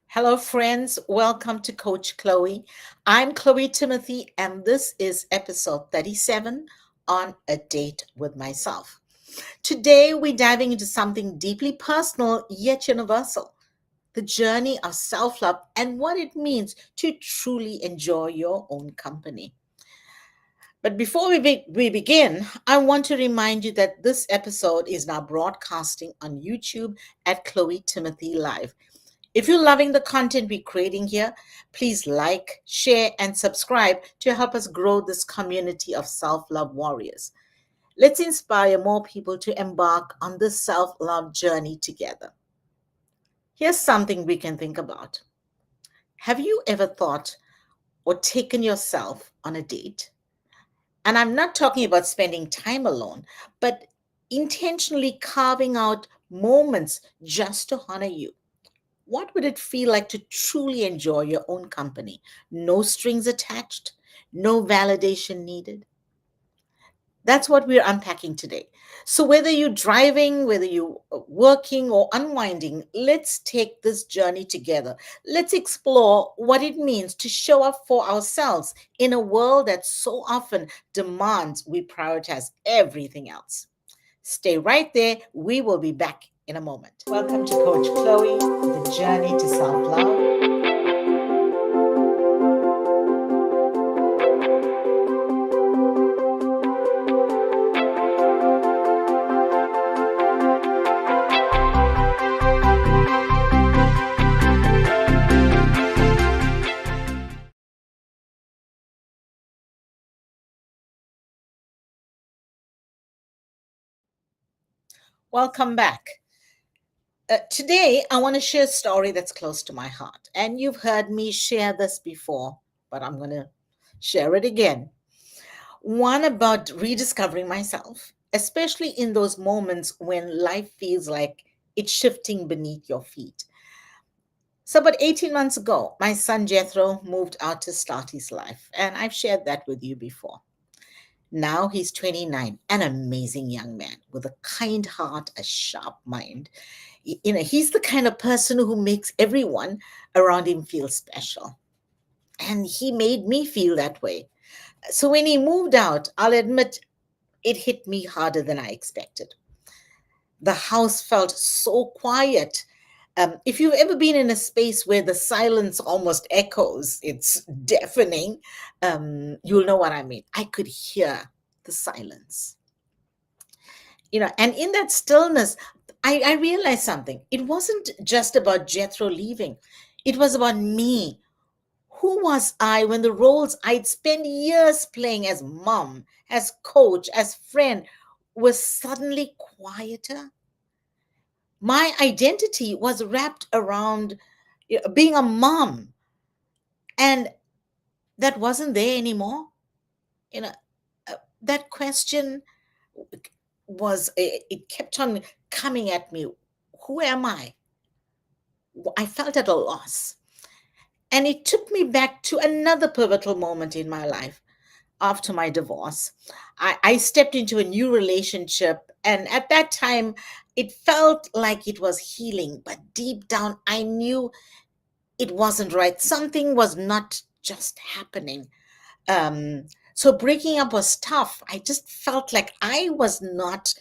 Hello, friends. Welcome to Coach Chloe. I'm Chloe Timothy, and this is episode 37 on A Date with Myself. Today, we're diving into something deeply personal yet universal, the journey of self love and what it means to truly enjoy your own company. But before we begin, I want to remind you that this episode is now broadcasting on YouTube at Chloe Timothy Live. If you're loving the content we're creating here, please like, share, and subscribe to help us grow this community of self love warriors. Let's inspire more people to embark on this self love journey together. Here's something we can think about. Have you ever thought or taken yourself on a date? And I'm not talking about spending time alone, but intentionally carving out moments just to honor you. What would it feel like to truly enjoy your own company? No strings attached, no validation needed. That's what we're unpacking today. So, whether you're driving, whether you're working or unwinding, let's take this journey together. Let's explore what it means to show up for ourselves in a world that so often demands we prioritize everything else. Stay right there. We will be back in a moment. Welcome to Coach Chloe, the journey to self love. Welcome back. Today, I want to share a story that's close to my heart. And you've heard me share this before, but I'm going to share it again. One about rediscovering myself, especially in those moments when life feels like it's shifting beneath your feet. So, about 18 months ago, my son Jethro moved out to start his life, and I've shared that with you before. Now he's 29, an amazing young man with a kind heart, a sharp mind. He's the kind of person who makes everyone around him feel special. And he made me feel that way. So when he moved out, I'll admit it hit me harder than I expected. The house felt so quiet. If you've ever been in a space where the silence almost echoes, it's deafening, you'll know what I mean. I could hear the silence. And in that stillness, I realized something. It wasn't just about Jethro leaving, it was about me. Who was I when the roles I'd spent years playing as mom, as coach, as friend were suddenly quieter? My identity was wrapped around being a mom, and that wasn't there anymore. You know, that question it kept on coming at me. Who am I? I felt at a loss. And it took me back to another pivotal moment in my life after my divorce. I stepped into a new relationship, and at that time, it felt like it was healing, but deep down, I knew it wasn't right. Something was not just happening. So breaking up was tough. I just felt like I was not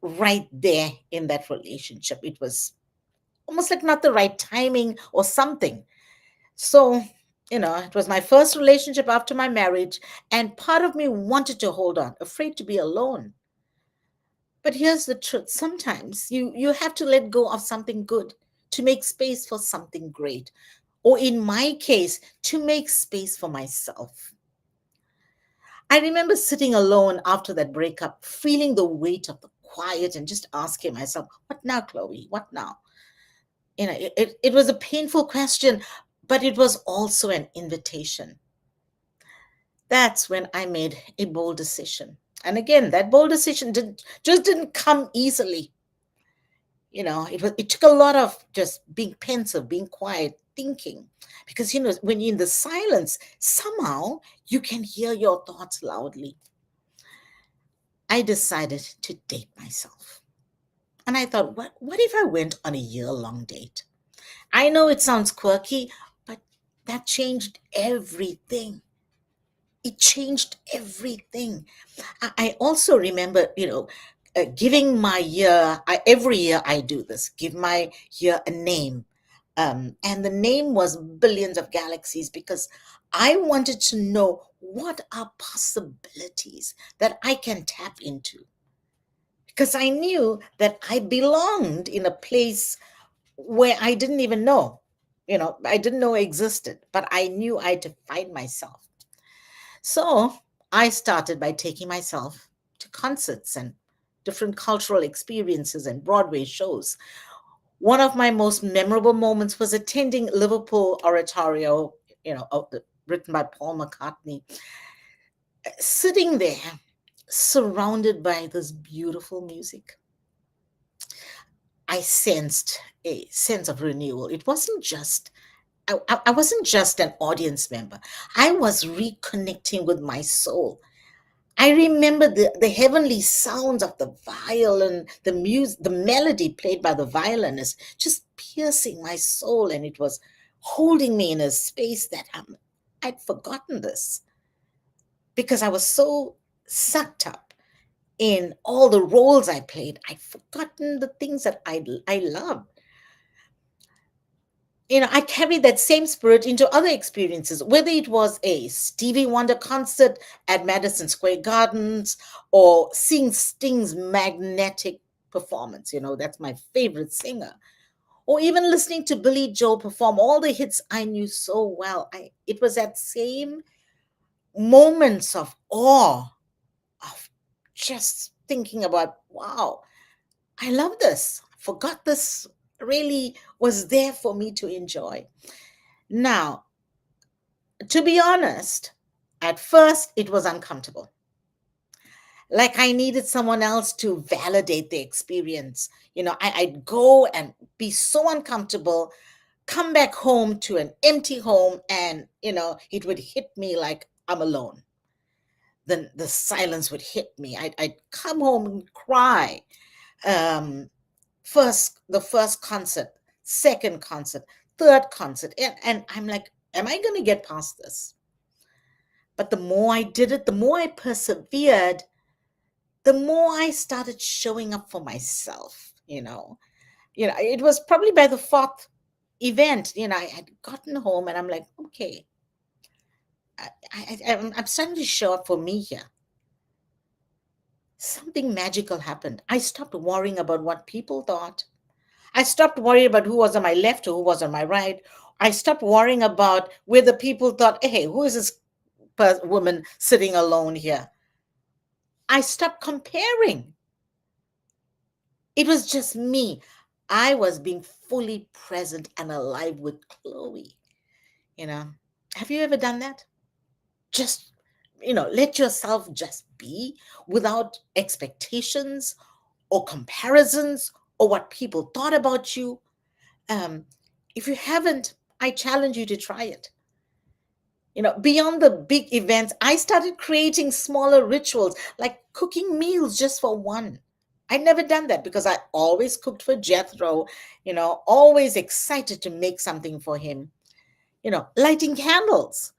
right there in that relationship. It was almost like not the right timing or something. So, it was my first relationship after my marriage, and part of me wanted to hold on, afraid to be alone. But here's the truth. Sometimes you have to let go of something good to make space for something great. Or in my case, to make space for myself. I remember sitting alone after that breakup, feeling the weight of the quiet and just asking myself, what now, Chloe? What now? It was a painful question, but it was also an invitation. That's when I made a bold decision. And again, that bold decision just didn't come easily. It took a lot of just being pensive, being quiet, thinking. Because when you're in the silence, somehow you can hear your thoughts loudly. I decided to date myself. And I thought, what if I went on a year-long date? I know it sounds quirky, but that changed everything. It changed everything. I also remember, giving my year. Every year I do this. Give my year a name, and the name was Billions of Galaxies because I wanted to know what are possibilities that I can tap into. Because I knew that I belonged in a place where I didn't even know. I didn't know existed, but I knew I had to find myself. So I started by taking myself to concerts and different cultural experiences and Broadway shows. One of my most memorable moments was attending Liverpool Oratorio, written by Paul McCartney, sitting there surrounded by this beautiful music. I sensed a sense of renewal. It wasn't just I wasn't just an audience member. I was reconnecting with my soul. I remember the heavenly sounds of the violin, the music, the melody played by the violinist, just piercing my soul, and it was holding me in a space that I'd forgotten this because I was so sucked up in all the roles I played. I'd forgotten the things that I loved. I carried that same spirit into other experiences, whether it was a Stevie Wonder concert at Madison Square Gardens or seeing Sting's magnetic performance. That's my favorite singer. Or even listening to Billy Joel perform all the hits I knew so well. It was that same moments of awe, of just thinking about, wow, I love this. I forgot this really was there for me to enjoy. Now, to be honest, at first it was uncomfortable. Like I needed someone else to validate the experience. I'd go and be so uncomfortable, come back home to an empty home, and, it would hit me like I'm alone. Then the silence would hit me. I'd come home and cry. Um, the first concert, second concert, third concert. And I'm like, am I going to get past this? But the more I did it, the more I persevered, the more I started showing up for myself. It was probably by the fourth event, I had gotten home and I'm like, okay, I'm starting to show up for me here. Something magical happened. I stopped worrying about what people thought. I stopped worrying about who was on my left or who was on my right. I stopped worrying about whether people thought, hey, who is this woman sitting alone here? I stopped comparing. It was just me. I was being fully present and alive with Chloe. You know, have you ever done that? Just, let yourself just be without expectations or comparisons or what people thought about you. Um, if you haven't, I challenge you to try it. Beyond the big events, I started creating smaller rituals like cooking meals just for one. I'd never done that because I always cooked for Jethro, always excited to make something for him, lighting candles.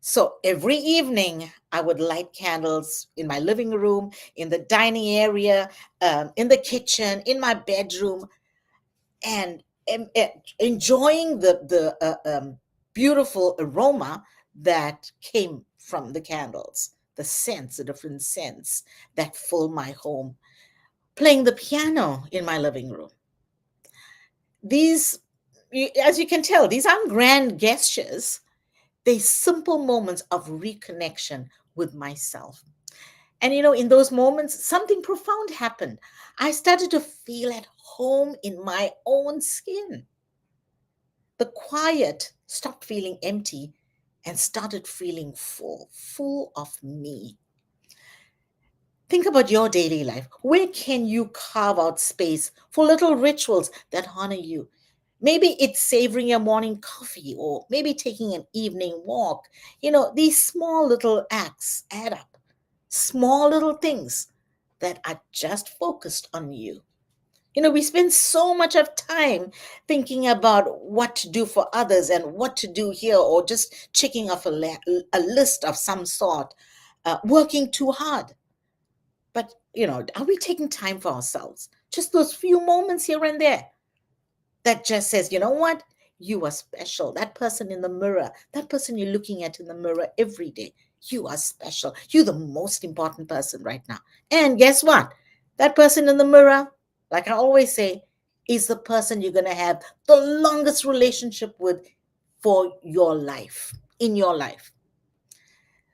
So every evening, I would light candles in my living room, in the dining area, in the kitchen, in my bedroom, and enjoying the beautiful aroma that came from the candles, the different scents that filled my home, playing the piano in my living room. These, as you can tell, these aren't grand gestures. They simple moments of reconnection with myself. And in those moments, something profound happened. I started to feel at home in my own skin. The quiet stopped feeling empty and started feeling full of me. Think about your daily life. Where can you carve out space for little rituals that honor you? Maybe it's savoring your morning coffee or maybe taking an evening walk. These small little acts add up. Small little things that are just focused on you. We spend so much of time thinking about what to do for others and what to do here, or just checking off a list of some sort, working too hard. But, are we taking time for ourselves? Just those few moments here and there that just says, you know what? You are special. That person in the mirror, that person you're looking at in the mirror every day, you are special. You're the most important person right now. And guess what? That person in the mirror, like I always say, is the person you're going to have the longest relationship with for your life, in your life.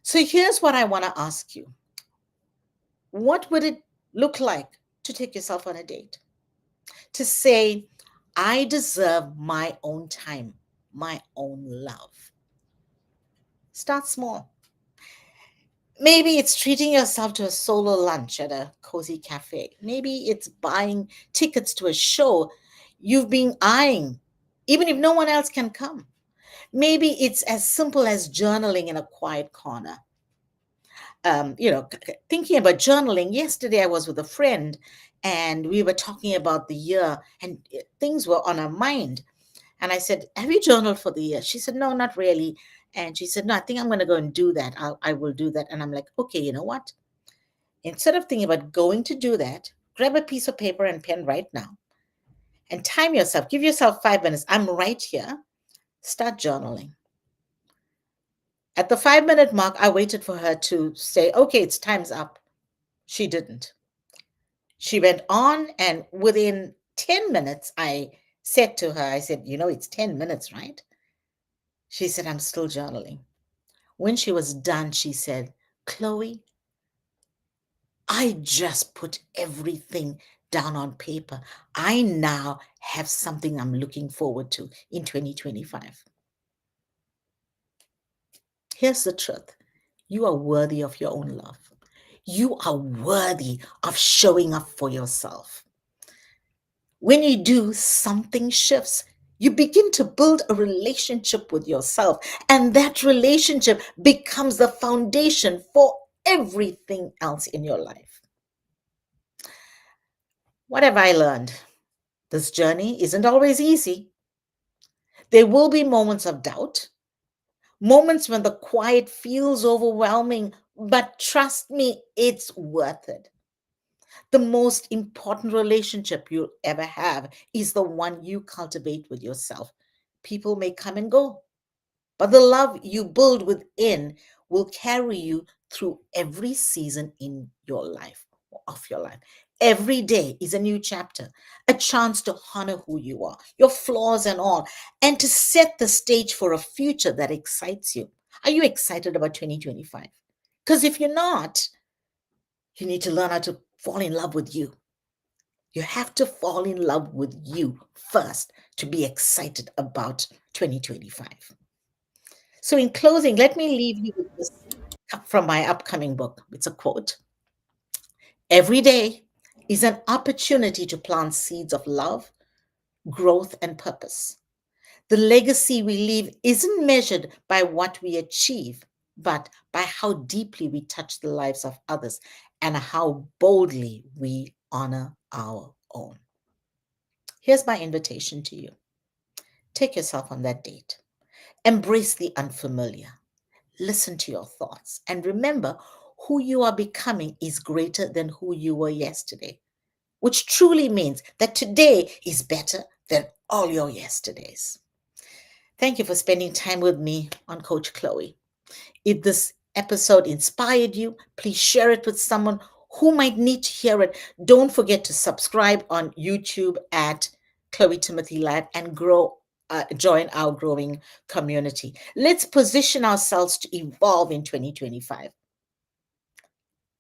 So here's what I want to ask you. What would it look like to take yourself on a date? To say, I deserve my own time, my own love. Start small. Maybe it's treating yourself to a solo lunch at a cozy cafe. Maybe it's buying tickets to a show you've been eyeing, even if no one else can come. Maybe it's as simple as journaling in a quiet corner. Thinking about journaling, yesterday I was with a friend and we were talking about the year, and things were on our mind. And I said, have you journaled for the year? She said, no, not really. And she said, no, I think I'm going to go and do that. I will do that. And I'm like, okay, you know what? Instead of thinking about going to do that, grab a piece of paper and pen right now and time yourself. Give yourself 5 minutes. I'm right here. Start journaling. At the 5 minute mark, I waited for her to say, okay, it's time's up. She didn't. She went on, and within 10 minutes, I said to her, I said, it's 10 minutes, right? She said, I'm still journaling. When she was done, she said, Chloe, I just put everything down on paper. I now have something I'm looking forward to in 2025. Here's the truth: you are worthy of your own love. You are worthy of showing up for yourself. When you do, something shifts. You begin to build a relationship with yourself, and that relationship becomes the foundation for everything else in your life. What have I learned? This journey isn't always easy. There will be moments of doubt, moments when the quiet feels overwhelming, but trust me, it's worth it. The most important relationship you'll ever have is the one you cultivate with yourself. People may come and go, but the love you build within will carry you through every season in your life, of your life. Every day is a new chapter, a chance to honor who you are, your flaws and all, and to set the stage for a future that excites you. Are you excited about 2025? Because if you're not, you need to learn how to fall in love with you. You have to fall in love with you first to be excited about 2025. So, in closing, let me leave you with this from my upcoming book. It's a quote: every day is an opportunity to plant seeds of love, growth, and purpose. The legacy we leave isn't measured by what we achieve, but by how deeply we touch the lives of others and how boldly we honor our own. Here's my invitation to you: take yourself on that date, embrace the unfamiliar, listen to your thoughts, and remember, who you are becoming is greater than who you were yesterday, which truly means that today is better than all your yesterdays. Thank you for spending time with me on Coach Chloe. If this episode inspired you, please share it with someone who might need to hear it. Don't forget to subscribe on YouTube at Chloe Timothy Ladd and join our growing community. Let's position ourselves to evolve in 2025.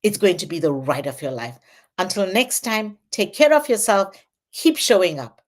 It's going to be the ride of your life. Until next time, take care of yourself, keep showing up,